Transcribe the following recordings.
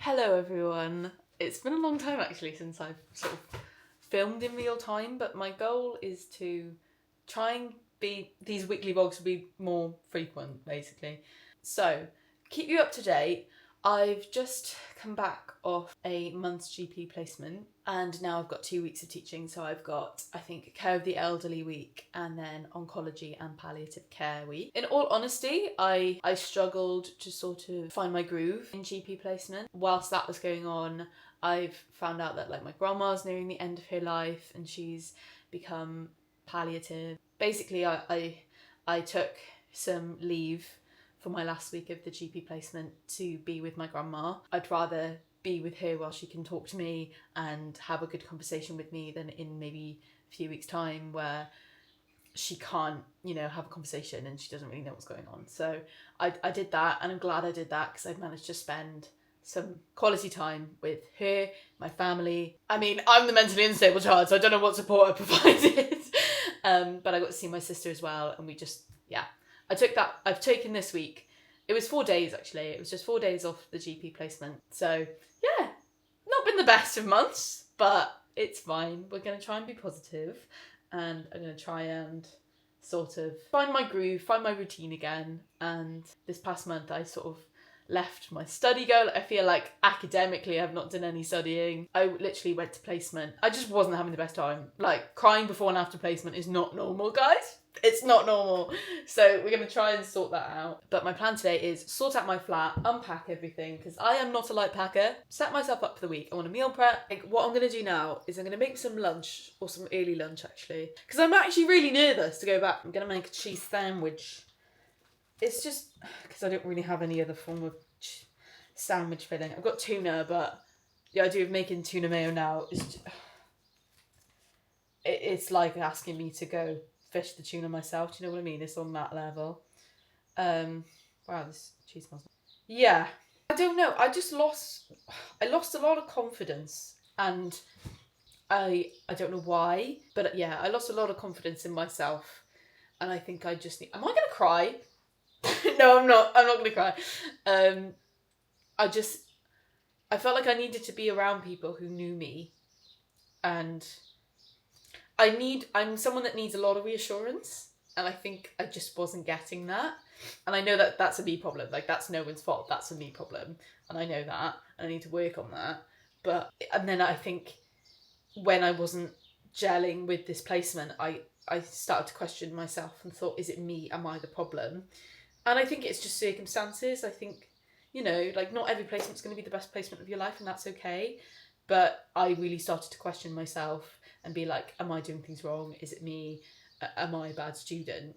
Hello everyone. It's been a long time actually since I've sort of filmed in real time, but my goal is to try and these weekly vlogs will be more frequent basically. So, keep you up to date. I've just come back off a month's GP placement and now I've got 2 weeks of teaching. So I've got, I think, care of the elderly week and then oncology and palliative care week. In all honesty, I struggled to sort of find my groove in GP placement. Whilst that was going on, I've found out that like my grandma's nearing the end of her life and she's become palliative. Basically, I took some leave for my last week of the GP placement to be with my grandma. I'd rather be with her while she can talk to me and have a good conversation with me than in maybe a few weeks' time where she can't, have a conversation and she doesn't really know what's going on. So I did that, and I'm glad I did that because I've managed to spend some quality time with her, my family. I mean, I'm the mentally unstable child, so I don't know what support I provided. But I got to see my sister as well, and we just, I've taken this week. It was 4 days actually. It was just 4 days off the GP placement. So yeah, not been the best of months, but it's fine. We're going to try and be positive, and I'm going to try and sort of find my groove, find my routine again. And this past month I sort of left my study goal. I feel like academically I've not done any studying. I literally went to placement. I just wasn't having the best time. Like, crying before and after placement is not normal, guys. It's not normal. So we're going to try and sort that out. But my plan today is sort out my flat, unpack everything, because I am not a light packer. Set myself up for the week. I want to meal prep. Like, what I'm going to do now is I'm going to make some lunch, or some early lunch actually, because I'm actually really nervous to go back. I'm going to make a cheese sandwich. It's just because I don't really have any other form of sandwich filling. I've got tuna, but the idea of making tuna mayo now is just, it's like asking me to go fish the tuna myself. Do you know what I mean? It's on that level. Wow, this cheese smells. Yeah, I don't know. I lost a lot of confidence, and I don't know why, but yeah, I lost a lot of confidence in myself, and I think I just need. Am I gonna cry? No, I'm not gonna cry. I felt like I needed to be around people who knew me, and I'm someone that needs a lot of reassurance, and I think I just wasn't getting that. And I know that that's a me problem. Like, that's no one's fault. That's a me problem, and I know that, and I need to work on that. And then I think when I wasn't gelling with this placement, I started to question myself and thought, is it me? Am I the problem? And I think it's just circumstances. I think, like, not every placement's going to be the best placement of your life, and that's okay. But I really started to question myself and be like, am I doing things wrong? Is it me? Am I a bad student?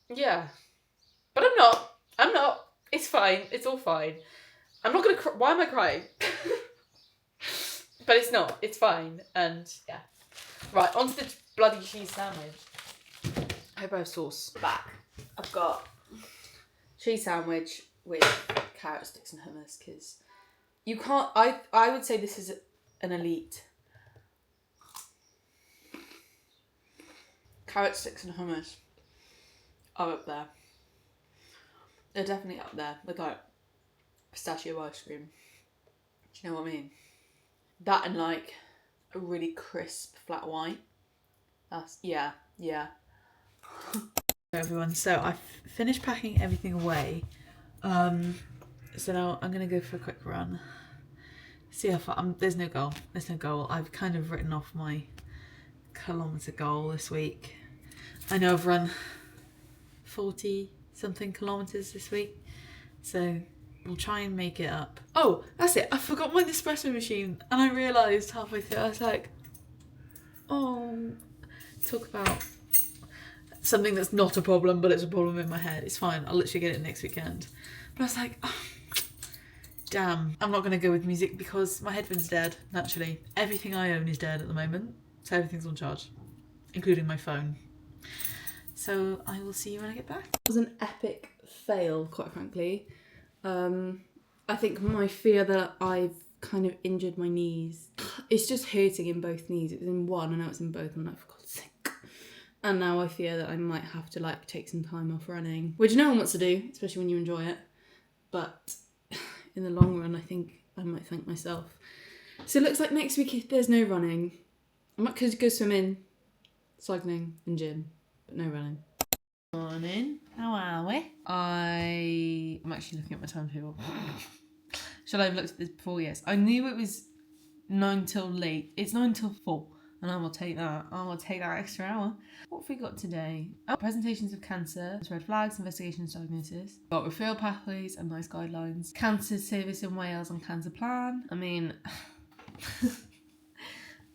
Yeah. But I'm not. It's fine. It's all fine. I'm not going to cry. Why am I crying? But it's not. It's fine. And yeah. Right, on to the bloody cheese sandwich. I hope I have sauce back. I've got cheese sandwich with carrot sticks and hummus, because you can't. I would say this is an elite. Carrot sticks and hummus are up there. They're definitely up there with like pistachio ice cream. Do you know what I mean? That and like a really crisp flat white. That's yeah. Everyone, so I've finished packing everything away. So now I'm gonna go for a quick run. See how far. There's no goal. I've kind of written off my kilometre goal this week. I know I've run 40 something kilometres this week, so we'll try and make it up. Oh, that's it. I forgot my Nespresso machine, and I realised halfway through, I was like, oh, talk about something that's not a problem, but it's a problem in my head. It's fine. I'll literally get it next weekend. But I was like, oh, damn. I'm not going to go with music because my headphone's dead, naturally. Everything I own is dead at the moment, so everything's on charge, including my phone. So I will see you when I get back. It was an epic fail, quite frankly. I think my fear that I've kind of injured my knees. It's just hurting in both knees. It was in one, and now it's in both. I'm like, for God's sake. And now I fear that I might have to like take some time off running, which no one wants to do, especially when you enjoy it. but in the long run, I think I might thank myself. So it looks like next week there's no running. I might go swimming, cycling and gym, but no running. Morning, how are we? I'm actually looking at my timetable. Should I have looked at this before? Yes. I knew it was 9 till late. It's 9 till 4. And I will take that. I will take that extra hour. What have we got today? Oh, presentations of cancer, red flags, investigations, diagnosis. Got referral pathways and nice guidelines. Cancer service in Wales and cancer plan. I mean,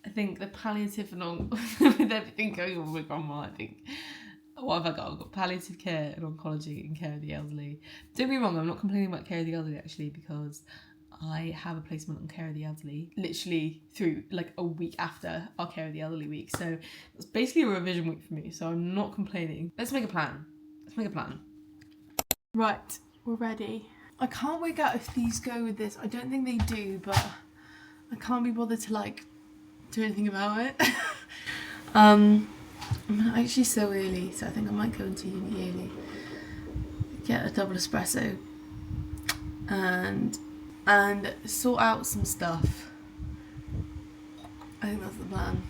I think the palliative and all, with everything going on with grandma, I think, what have I got? I've got palliative care and oncology and care of the elderly. Don't be wrong, I'm not complaining about care of the elderly actually, because I have a placement on care of the elderly literally through like a week after our care of the elderly week. So it's basically a revision week for me. So I'm not complaining. Let's make a plan. Right, we're ready. I can't work out if these go with this. I don't think they do, but I can't be bothered to like do anything about it. I'm actually so early, so I think I might go into uni early. Get a double espresso and sort out some stuff. I think that's the plan.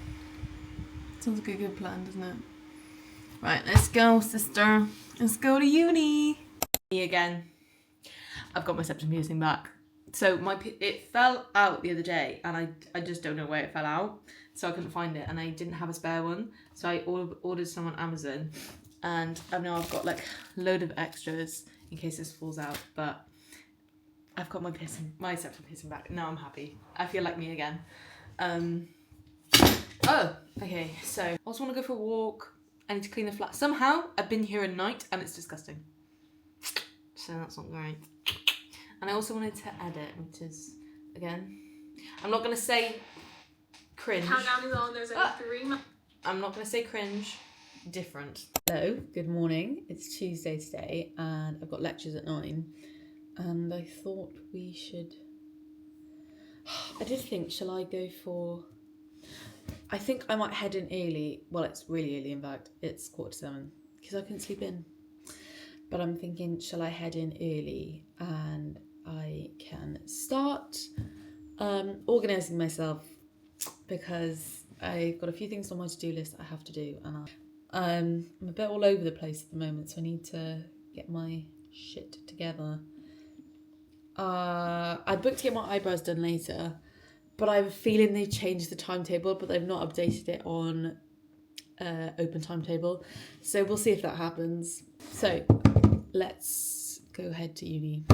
Sounds like a good plan, doesn't it? Right, let's go, sister. Let's go to uni. Me again. I've got my septum piercing back. So it fell out the other day, and I just don't know where it fell out. So I couldn't find it, and I didn't have a spare one. So I ordered some on Amazon, and now I've got like a load of extras in case this falls out. But I've got my septum piercing back. Now I'm happy. I feel like me again. Oh, okay. So I also want to go for a walk. I need to clean the flat. Somehow I've been here at night and it's disgusting. So that's not great. And I also wanted to edit, which is, again, I'm not going to say cringe. Countdown is on. There's only 3 months. I'm not going to say cringe. Different. Hello. Good morning. It's Tuesday today and I've got lectures at 9. And I thought we should... I did think, shall I go for... I think I might head in early. Well, it's really early, in fact. It's 7:15, because I couldn't sleep in. But I'm thinking, shall I head in early and I can start organising myself, because I've got a few things on my to-do list I have to do, and I'm a bit all over the place at the moment, so I need to get my shit together. I booked to get my eyebrows done later, but I have a feeling they changed the timetable, but they've not updated it on open timetable. So we'll see if that happens. So let's go ahead to uni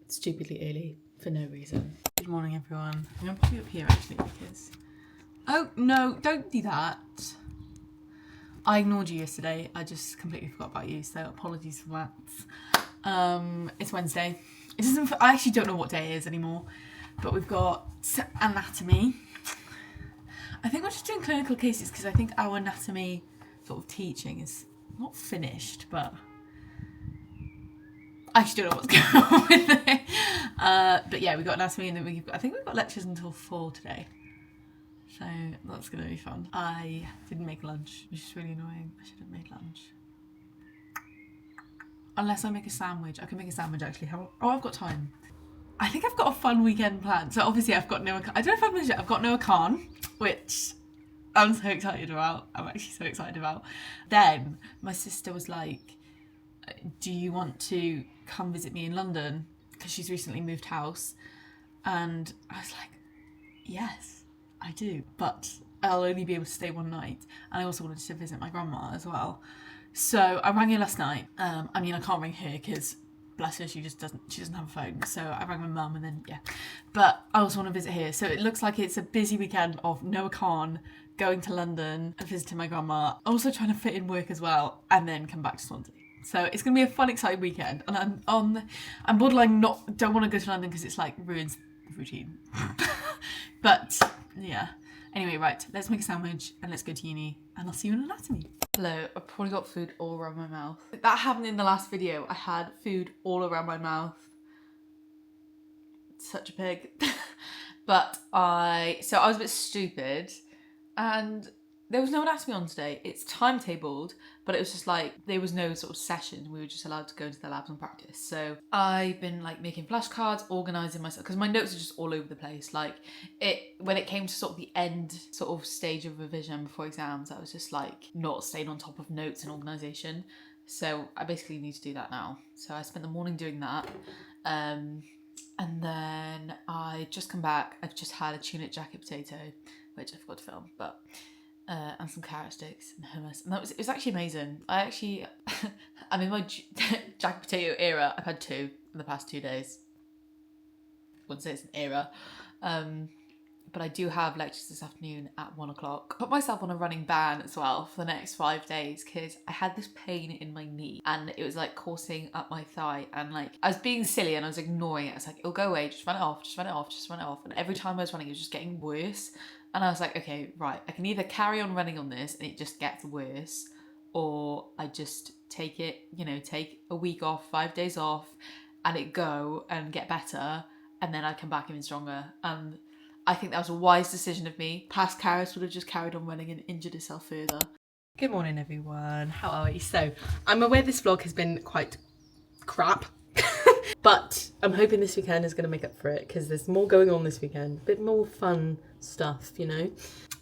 stupidly early for no reason. Good morning, everyone. I'm going to put you up here actually because... Oh, no, don't do that. I ignored you yesterday. I just completely forgot about you, so apologies for that. It's Wednesday. I actually don't know what day it is anymore, but we've got anatomy. I think we're just doing clinical cases because I think our anatomy sort of teaching is not finished, but I actually don't know what's going on with it. But yeah, we've got anatomy, and then I think we've got lectures until 4 today. So that's going to be fun. I didn't make lunch, which is really annoying. I should have made lunch. Unless I make a sandwich. I can make a sandwich actually. Oh, I've got time. I think I've got a fun weekend planned. So obviously I've got Noah. I don't know if I've mentioned it. I've got Noah Khan, which I'm so excited about. I'm actually so excited about. Then my sister was like, do you want to come visit me in London? Because she's recently moved house. And I was like, yes, I do. But I'll only be able to stay one night. And I also wanted to visit my grandma as well. So I rang her last night. I mean, I can't ring her because, bless her, she doesn't have a phone. So I rang my mum and then, yeah. But I also want to visit her. So it looks like it's a busy weekend of Noah Khan, going to London and visiting my grandma. Also trying to fit in work as well and then come back to Swansea. So it's going to be a fun, exciting weekend. And I'm borderline don't want to go to London because it's like ruins the routine. But yeah. Anyway, right, let's make a sandwich and let's go to uni and I'll see you in anatomy. Hello, I've probably got food all around my mouth. That happened in the last video. I had food all around my mouth. Such a pig. But I was a bit stupid and there was no anatomy on today. It's timetabled, but it was just like, there was no sort of session. We were just allowed to go into the labs and practice. So I've been like making flashcards, organising myself, because my notes are just all over the place. Like when it came to sort of the end sort of stage of revision before exams, I was just like not staying on top of notes and organisation. So I basically need to do that now. So I spent the morning doing that. And then I just come back. I've just had a tuna jacket potato, which I forgot to film, but and some carrot sticks and hummus, and it was actually amazing. I'm in my jacket potato era. I've had 2 in the past 2 days. I wouldn't say it's an era, but I do have lectures this afternoon at 1 o'clock. Put myself on a running ban as well for the next 5 days because I had this pain in my knee and it was like coursing up my thigh, and like I was being silly and I was ignoring it. I was like, it'll go away, just run it off, just run it off, just run it off. And every time I was running, it was just getting worse. And I was like, okay, right, I can either carry on running on this and it just gets worse, or I just take it, take a week off, 5 days off, and it go and get better, and then I come back even stronger. And I think that was a wise decision of me. Past Karis would have just carried on running and injured herself further. Good morning, everyone. How are we? So, I'm aware this vlog has been quite crap, but I'm hoping this weekend is going to make up for it because there's more going on this weekend. A bit more fun stuff,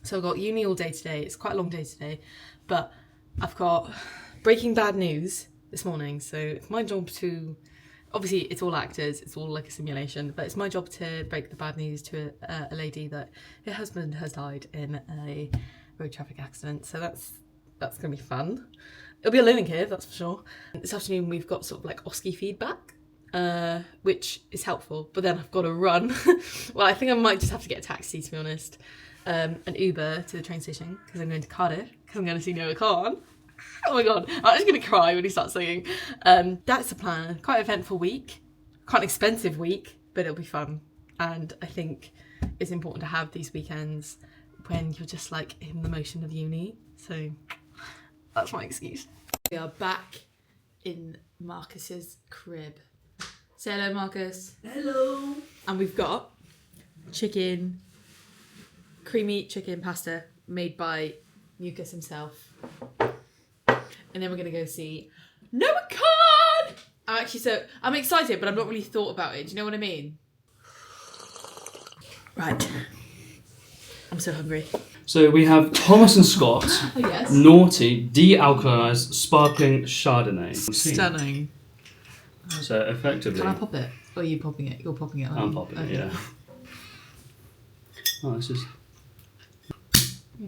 So I've got uni all day today. It's quite a long day today, but I've got breaking bad news this morning. So it's my job to, obviously it's all actors, it's all like a simulation, but it's my job to break the bad news to a lady that her husband has died in a road traffic accident. So that's going to be fun. It'll be a learning curve, that's for sure. This afternoon we've got sort of like OSCE feedback, which is helpful, but then I've got to run. Well, I think I might just have to get a taxi, to be honest, an Uber to the train station because I'm going to Cardiff because I'm going to see Noah Khan. Oh my god, I'm just going to cry when he starts singing. That's the plan. Quite an eventful week, quite an expensive week, but it'll be fun. And I think it's important to have these weekends when you're just like in the motion of uni. So that's my excuse. We are back in Marcus's crib. Say hello, Marcus. Hello. And we've got chicken, creamy chicken pasta made by Mucus himself. And then we're gonna go see Noah Khan. I'm excited, but I've not really thought about it. Do you know what I mean? Right. I'm so hungry. So we have Thomas and Scott, Oh yes. Naughty, de-alcoholized, sparkling Chardonnay. Stunning. So effectively, Can I pop it? Or are you popping it? You're popping it. I'm popping it, yeah. Oh, this is...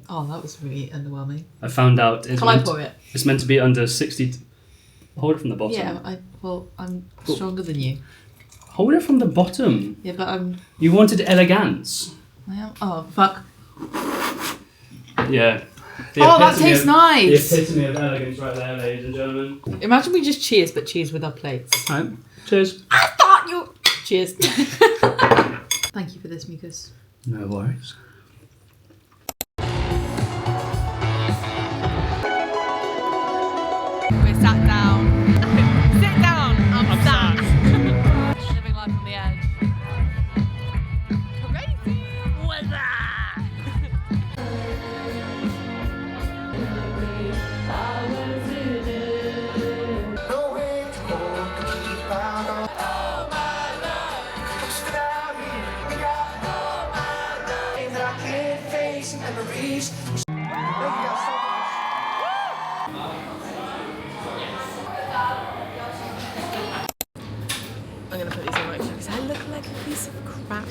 Oh, that was really underwhelming. I found out Can I pour it? It's meant to be under 60... Hold it from the bottom. Yeah, I'm stronger than you. Hold it from the bottom. Yeah, but I'm... You wanted elegance. I am... Oh, fuck. Yeah. Oh, that tastes nice! The epitome of elegance right there, ladies and gentlemen. Imagine we just cheers, but cheers with our plates. Alright, cheers. I thought you... Cheers. Thank you for this, Mucus. No worries. We're sat down. Sit down. I'm sat. Living life on the edge. Crazy. What's that? I'm going to put these on actually because I look like a piece of crap.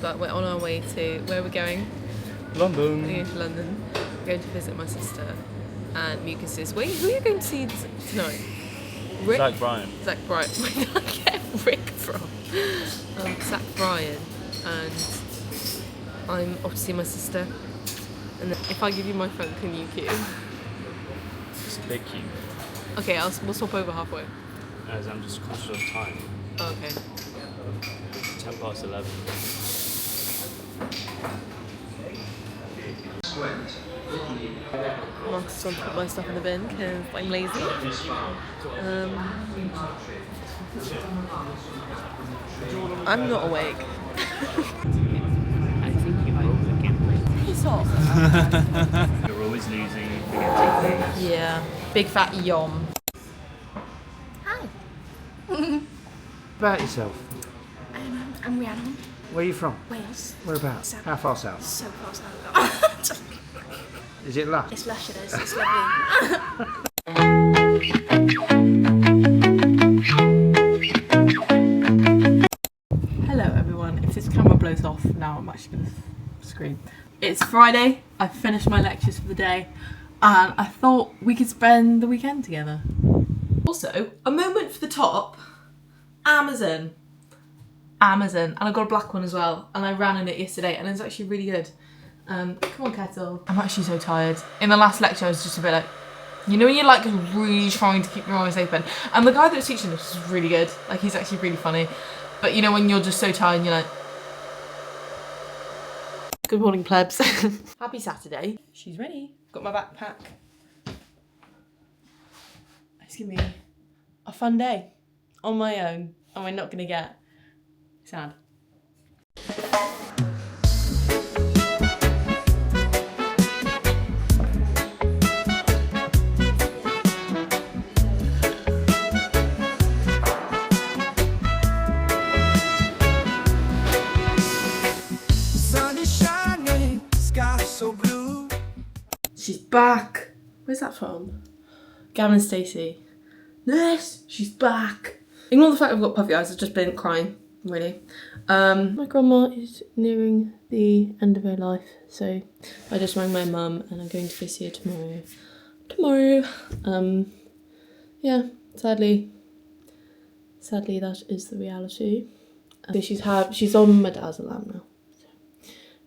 But we're on our way to... Where are we going? London. We're going to London. We're going to visit my sister. And Mucus is... Wait, who are you going to see tonight? Rick? Zach Bryan. Zach Bryan. Where did I get Rick from? Zach Bryan. And I'm off to see my sister. And then if I give you my phone, can you queue? It's a big cube. Okay, we'll swap over halfway. As I'm just conscious of time. Oh, okay. 11:10. Marcus wants to put my stuff in the bin because I'm lazy. I'm not awake. I think you broke the camera. It's top. You're always losing, forgetting things. Yeah. Big fat yom. About yourself. I'm Rhiannon. Where are you from? Wales. Whereabouts? South. How far south? So far south. Is it lush? It's lush, it is. It's lovely. Hello everyone. If this camera blows off now, I'm actually going to scream. It's Friday. I've finished my lectures for the day, and I thought we could spend the weekend together. Also, a moment for the top. Amazon. And I got a black one as well, and I ran in it yesterday, and it's actually really good. Come on, Kettle. I'm actually so tired. In the last lecture, I was just a bit like, you know when you're like really trying to keep your eyes open? And the guy that was teaching us was really good. Like, he's actually really funny. But you know when you're just so tired and you're like... Good morning, plebs. Happy Saturday. She's ready. Got my backpack. It's gonna be a fun day on my own, and we're not gonna get sad. She's back. Where's that from? Gavin and Stacey. Nurse, she's back. Ignore the fact I've got puffy eyes. I've just been crying, really. My grandma is nearing the end of her life, so I just rang my mum and I'm going to go see her tomorrow. Yeah, sadly that is the reality. She's on my dad's alarm now. So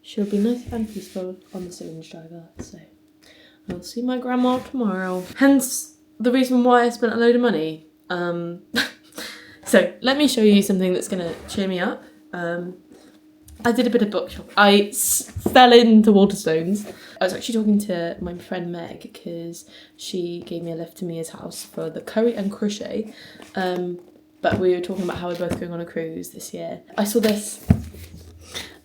she'll be nice and peaceful on the syringe driver, so I'll see my grandma tomorrow. Hence the reason why I spent a load of money. So let me show you something that's going to cheer me up. I did a bit of bookshop. I fell into Waterstones. I was actually talking to my friend Meg because she gave me a lift to Mia's house for the curry and crochet. But we were talking about how we're both going on a cruise this year. I saw this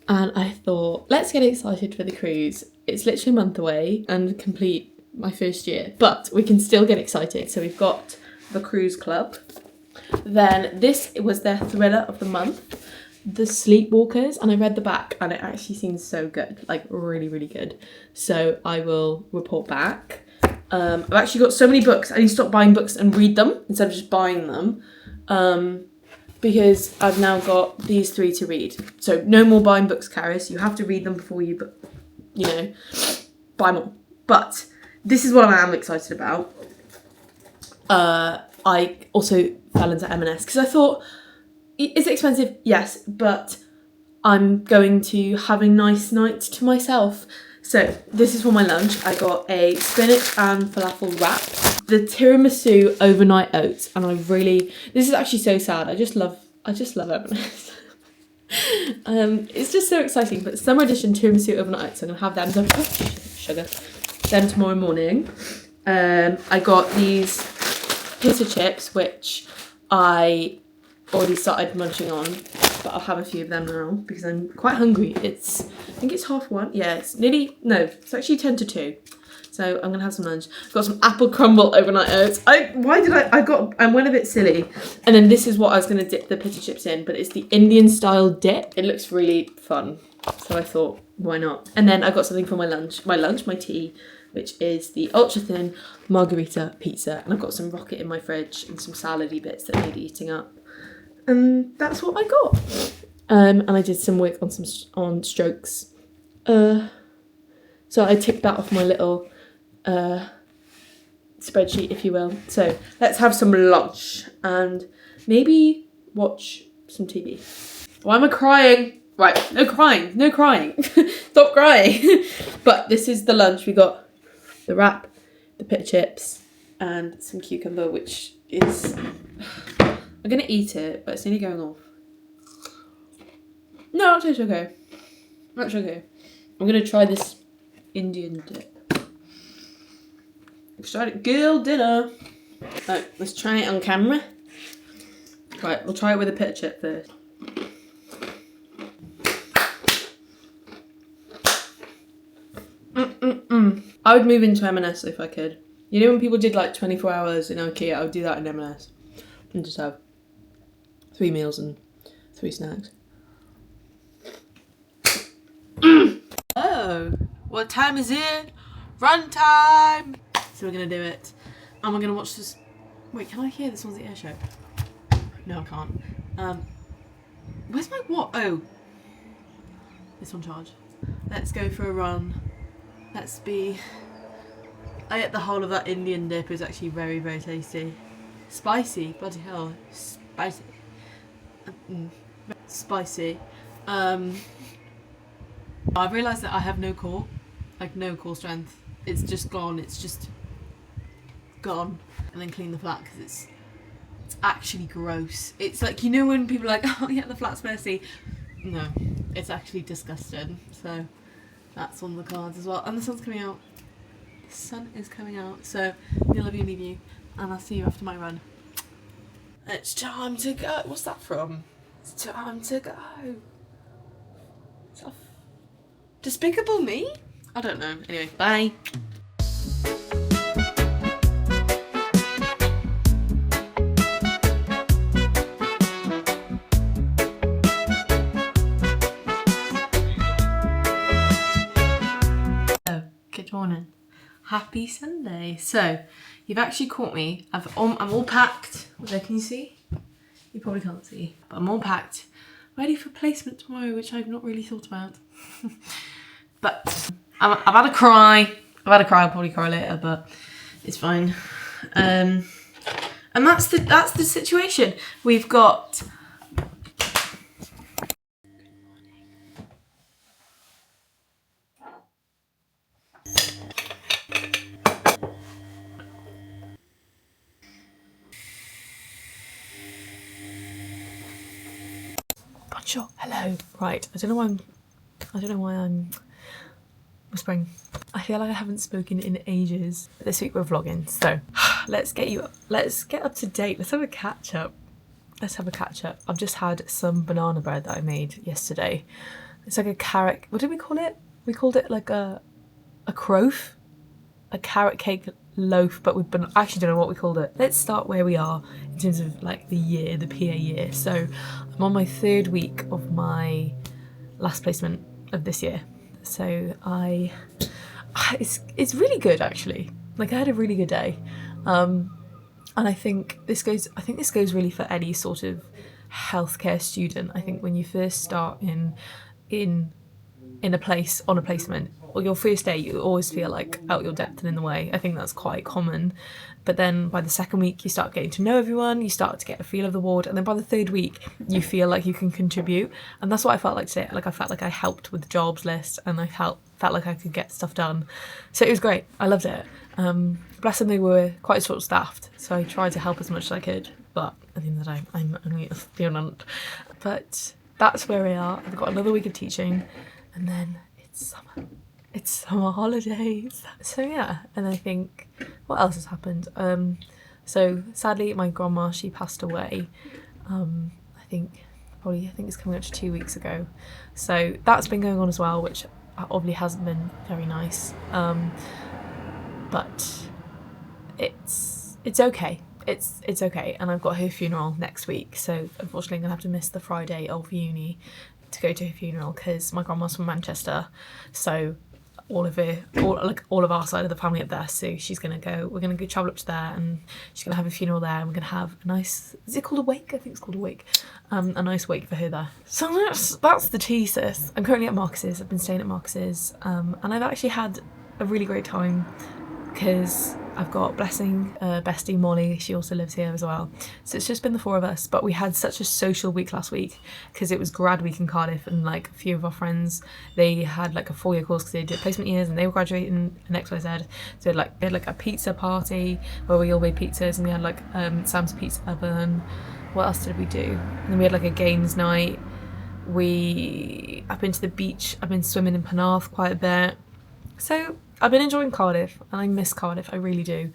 and I thought, let's get excited for the cruise. It's literally a month away and complete my first year, but we can still get excited. So we've got the Cruise Club. Then this was their thriller of the month, The Sleepwalkers, and I read the back and it actually seems so good, like really, really good. So I will report back. I've actually got so many books. I need to stop buying books and read them instead of just buying them. Because I've now got these 3 to read. So no more buying books, Caris. You have to read them before you buy more. But this is what I am excited about. I also fell into M&S because I thought, is it expensive? Yes, but I'm going to have a nice night to myself. So this is for my lunch. I got a spinach and falafel wrap, the tiramisu overnight oats, and this is actually so sad. I just love M&S. It's just so exciting. But summer edition tiramisu overnight oats, I'm gonna have them. Sugar. Then tomorrow morning, I got these pita chips, which I already started munching on, but I'll have a few of them now because I'm quite hungry. I think it's 1:30. Yeah, it's actually 10 to 2. So I'm gonna have some lunch. I've got some apple crumble overnight oats. I went a bit silly. And then this is what I was gonna dip the pita chips in, but it's the Indian style dip. It looks really fun. So I thought, why not? And then I got something for my tea, which is the ultra thin margarita pizza. And I've got some rocket in my fridge and some salady bits that need eating up. And that's what I got. And I did some work on strokes. So I ticked that off my little spreadsheet, if you will. So let's have some lunch and maybe watch some TV. Why am I crying? Right, no crying. Stop crying. But this is the lunch. We got the wrap, the pita chips, and some cucumber, which is... I'm going to eat it, but it's nearly going off. No, it's okay. That's okay. I'm going to try this Indian dip. Excited girl dinner. Right, let's try it on camera. Right, we'll try it with a pita chip first. I would move into M&S if I could. You know when people did like 24 hours in IKEA, I would do that in M&S. And just have 3 meals and 3 snacks. Oh, what time is it? Run time! So we're gonna do it. And we're gonna watch this. Wait, can I hear the Swansea Air Show? No, I can't. Where's my what? Oh, it's on charge. Let's go for a run. Let's be. I ate the whole of that Indian dip. It was actually very, very tasty. Spicy, bloody hell, spicy. Spicy. I've realised that I have no core, like no core strength. It's just gone. It's just gone. And then clean the flat because it's actually gross. It's like, you know when people are like, oh yeah, the flat's messy. No, it's actually disgusting. So that's on the cards as well. And the sun's coming out. The sun is coming out. So I love you, leave you, and I'll see you after my run. It's time to go. What's that from? It's time to go. Is that Despicable Me? I don't know. Anyway, bye. Good morning. Happy Sunday. So, you've actually caught me. I'm all packed. There, can you see? You probably can't see. But I'm all packed. Ready for placement tomorrow, which I've not really thought about. But I've had a cry. I'll probably cry later, but it's fine. And that's the situation. We've got Sure. Hello. Right. I don't know why I'm whispering. I feel like I haven't spoken in ages. This week we're vlogging, so let's get up to date. Let's have a catch up. I've just had some banana bread that I made yesterday. It's like a carrot. What did we call it? We called it like a croaf, a carrot cake loaf, but I actually don't know what we called it. Let's start where we are in terms of like the PA year. So I'm on my 3rd week of my last placement of this year. So it's really good actually. Like I had a really good day. And I think this goes really for any sort of healthcare student. I think when you first start in a place on a placement, or your first day, you always feel like out your depth and in the way. I think that's quite common. But then by the 2nd week, you start getting to know everyone, you start to get a feel of the ward, and then by the 3rd week, you feel like you can contribute. And that's what I felt like today. Like I felt like I helped with the jobs list, and I felt like I could get stuff done. So it was great. I loved it. Bless them, they were quite short-staffed, so I tried to help as much as I could. But at the end of the day, I'm only a student. But that's where we are. I've got another week of teaching, and then it's summer. It's summer holidays. So yeah, and I think, what else has happened? So sadly, my grandma, she passed away. I think it's coming up to 2 weeks ago. So that's been going on as well, which obviously hasn't been very nice. But it's okay. It's okay. And I've got her funeral next week. So unfortunately, I'm gonna have to miss the Friday of uni to go to her funeral because my grandma's from Manchester. So all of our side of the family up there, so we're gonna go travel up to there, and she's gonna have a funeral there, and we're gonna have a nice, is it called a wake? I think it's called a wake. A nice wake for her there. So that's the tea, sis. I'm currently at Marcus's. I've been staying at Marcus's, and I've actually had a really great time because I've got Blessing, bestie Molly, she also lives here as well. So it's just been the 4 of us, but we had such a social week last week because it was grad week in Cardiff, and like a few of our friends, they had like a 4-year course because they did placement years and they were graduating in XYZ. So they had like a pizza party where we all made pizzas, and we had like Sam's Pizza Oven. What else did we do? And then we had like a games night. I've been to the beach, I've been swimming in Penarth quite a bit. So I've been enjoying Cardiff, and I miss Cardiff, I really do.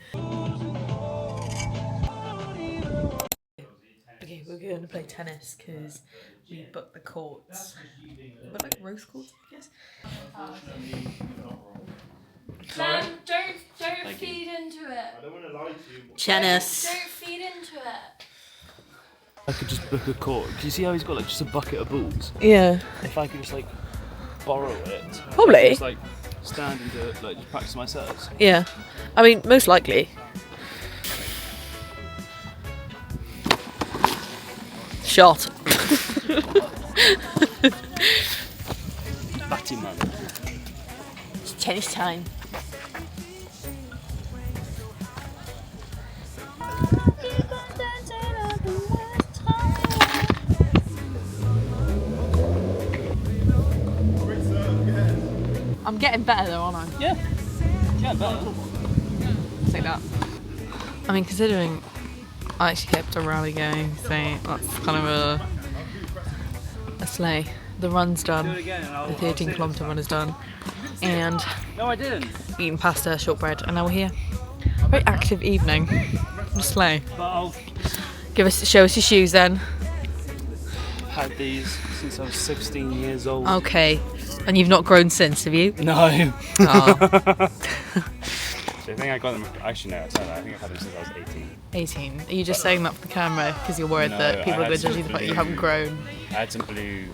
Okay, we're going to play tennis because we booked the courts. But like rose courts, I guess. Clem, don't Thank feed into it. I don't want to lie to you. Janice. Don't feed into it. I could just book a court. Can you see how he's got like just a bucket of balls? Yeah. If I could just like borrow it, Probably. just like stand and do it, like just practice my serves. Yeah. I mean, most likely. Shot. Batty man. It's tennis time. I'm getting better though, aren't I? Yeah. Yeah, better. Say that. I mean, considering I actually kept a rally going, so that's kind of a sleigh. The run's done. Do it again and I'll, The 13-kilometre run is done. And No, I didn't. eating pasta, shortbread, and now we're here. Very active evening. What a sleigh. But I've Show us your shoes then. had these since I was 16 years old. Okay. And you've not grown since, have you? No. Oh, So I think I got them. Actually, no, I think I've had them since I was 18. 18. Are you just saying that for the camera because you're worried No, that people I are going had to judge you the some fact that you haven't grown? I had some blue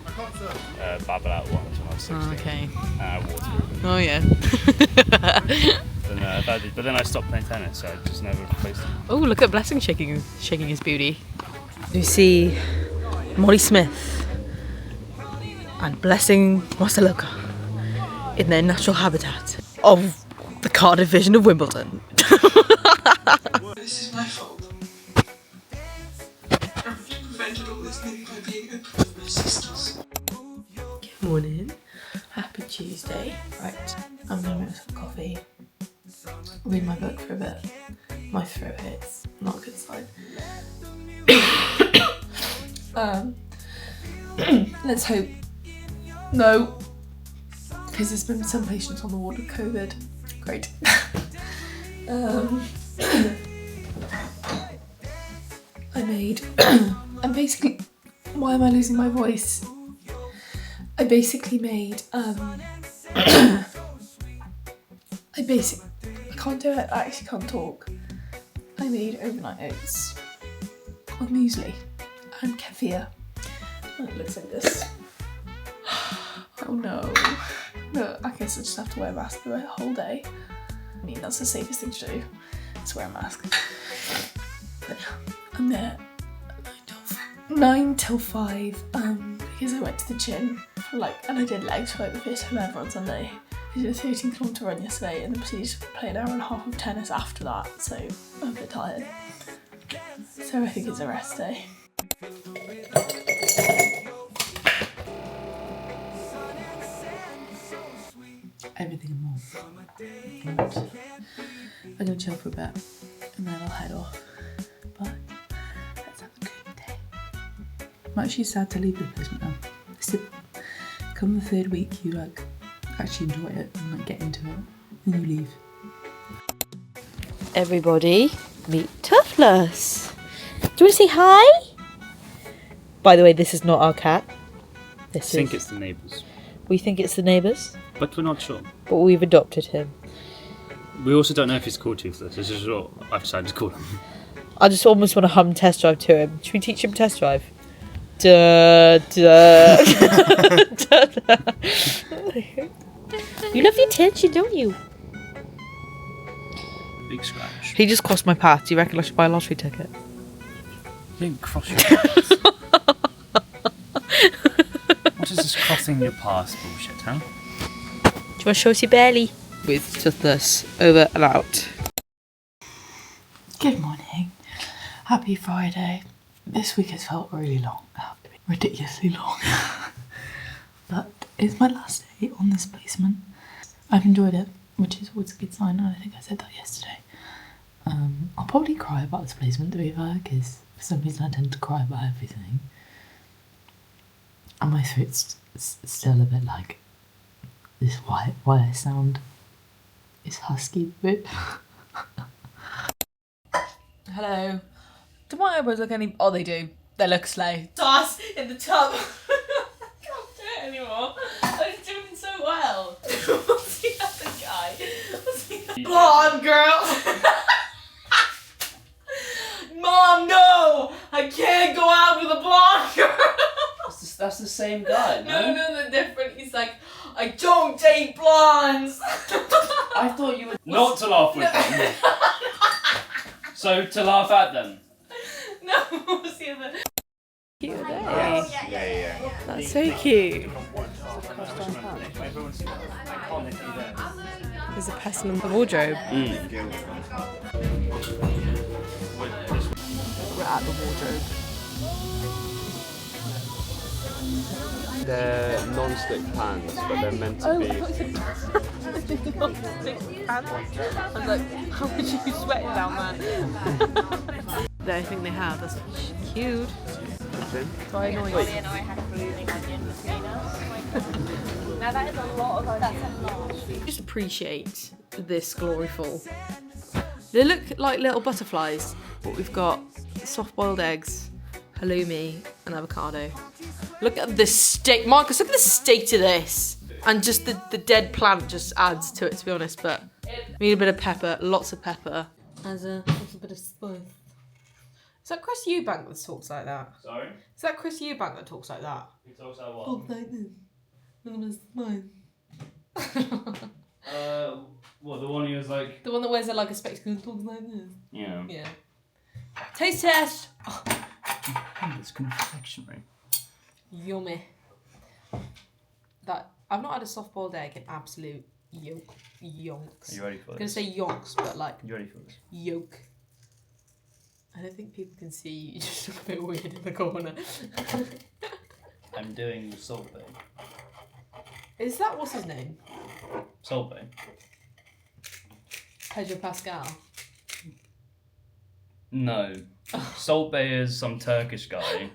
babble out ones when I was 16. Oh, okay. And I wore through them. Oh yeah. But then I stopped playing tennis, so I just never replaced them. Oh, look at Blessing shaking his booty. You see Molly Smith and Blessing Wasaloka in their natural habitat of the Cardiff division of Wimbledon. This is my fault. I prevented all this thing by being open with my sisters. Good morning. Happy Tuesday. Right, I'm gonna make some coffee. Read my book for a bit. My throat hurts. Not a good sign. Let's hope. No. Because there's been some patients on the ward with COVID. Great. I'm basically, why am I losing my voice? I basically made, I can't do it, I actually can't talk. I made overnight oats with muesli and kefir. And it looks like this. Oh no. No, I guess I just have to wear a mask the whole day. I mean, that's the safest thing to do, is wear a mask. But yeah, I'm there 9 till 5, because I went to the gym and I did legs for the first time ever on Sunday. I did a 13-kilometre run yesterday and then proceeded to play an hour and a half of tennis after that, so I'm a bit tired. So I think it's a rest day. Everything and more. And I'm gonna chill for a bit and then I'll head off. But let's have a good day. I'm actually sad to leave the placement now. Come the third week, you actually enjoy it and get into it, and you leave. Everybody, meet Toughless. Do you want to say hi? By the way, this is not our cat. I think it's the neighbours. We think it's the neighbours, But we're not sure. but we've adopted him. We also don't know if he's called Toothless. This is what I've decided to call him. I just almost want to hum test drive to him. Should we teach him test drive? Da, da, da, da. You love the attention, don't you? Big scratch. He just crossed my path. Do you reckon I should buy a lottery ticket? You didn't cross your path. What is this crossing your path bullshit, huh? Do you want to show us your belly? With Toothless over and out. Good morning. Happy Friday. This week has felt really long. Ridiculously long. But it's my last day on this placement. I've enjoyed it, which is always a good sign, and I think I said that yesterday. I'll probably cry about this placement, to be fair, because for some reason I tend to cry about everything. And my throat's still a bit like this, why I sound is husky a bit. Hello. Do my eyebrows look any... Oh, they do. They look slay. Toss in the tub. I can't do it anymore. I was doing so well. What's the other guy? Blonde girl! Mom, no! I can't go out with a blonde girl! That's the same guy, No, they're different. He's like, I don't date blondes! I thought you were not to laugh with them. So to laugh at them. No, what's the other? Cute day. Yeah. That's so cute. There's a person in the wardrobe. We're at the wardrobe. They're non-stick pans, but they're meant to be. Non-stick pans. I was like, how would you be sweating down there? I think they have. That's cute. Very annoying. Now that is a lot of onions. That's a lot. Just appreciate this glory fall. They look like little butterflies, but we've got soft-boiled eggs, halloumi, and avocado. Look at the state, Marcus. Look at the state of this, and just the dead plant just adds to it. To be honest, but we need a bit of pepper, lots of pepper, as a bit of spice. Is that Chris Eubank that talks like that? Sorry? Is that Chris Eubank that talks like that? He talks like what? Talks like this. Look at his spine. What, the one who was like... The one that wears like a spectacle and talks like this. Yeah. Yeah. Taste test! Oh, It's confectionery. yummy. That I've not had a soft boiled egg in absolute yonks. Are you ready for I'm gonna this? say yonks, but like You ready for this? yolk. I don't think people can see you. You just look a bit weird in the corner. I'm doing Salt Bay. Is that what's his name? Salt Bay? Pedro Pascal. No. Salt Bay is some Turkish guy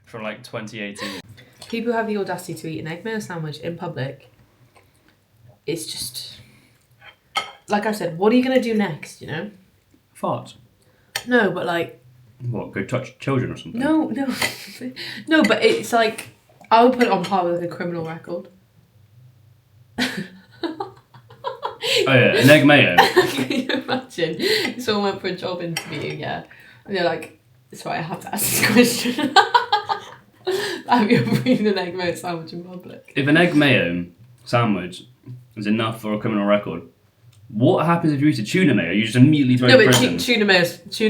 from like 2018. People have the audacity to eat an egg mayo sandwich in public. It's just like I said. What are you gonna do next? You know? Fart. No, but like. What, go touch children or something? No. No, but it's like I would put it on par with like a criminal record. Oh yeah, an egg mayo. Can you imagine? Someone went for a job interview, yeah, and they're like, "Sorry, I have to ask this question. Have you ever eaten an egg mayo sandwich in public?" If an egg mayo sandwich is enough for a criminal record, what happens if you eat a tuna mayo? You just immediately throw No, it in but prison. tuna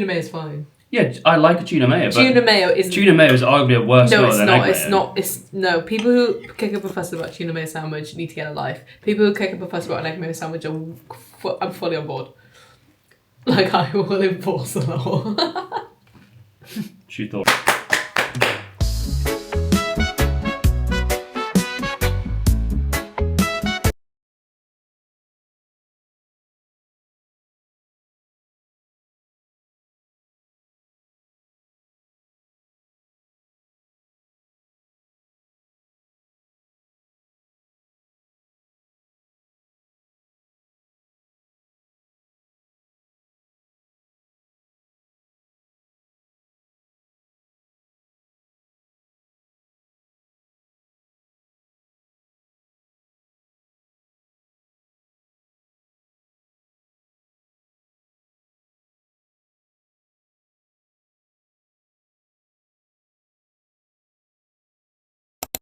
mayo is fine. Yeah, I like a tuna mayo, but Tuna mayo isn't. tuna mayo is arguably a worse No, smell it's than not. egg It's mayo. not. It's no. People who kick up a fuss about tuna mayo sandwich need to get a life. People who kick up a fuss about an egg mayo sandwich are. I'm fully on board. Like I will enforce the law. She thought.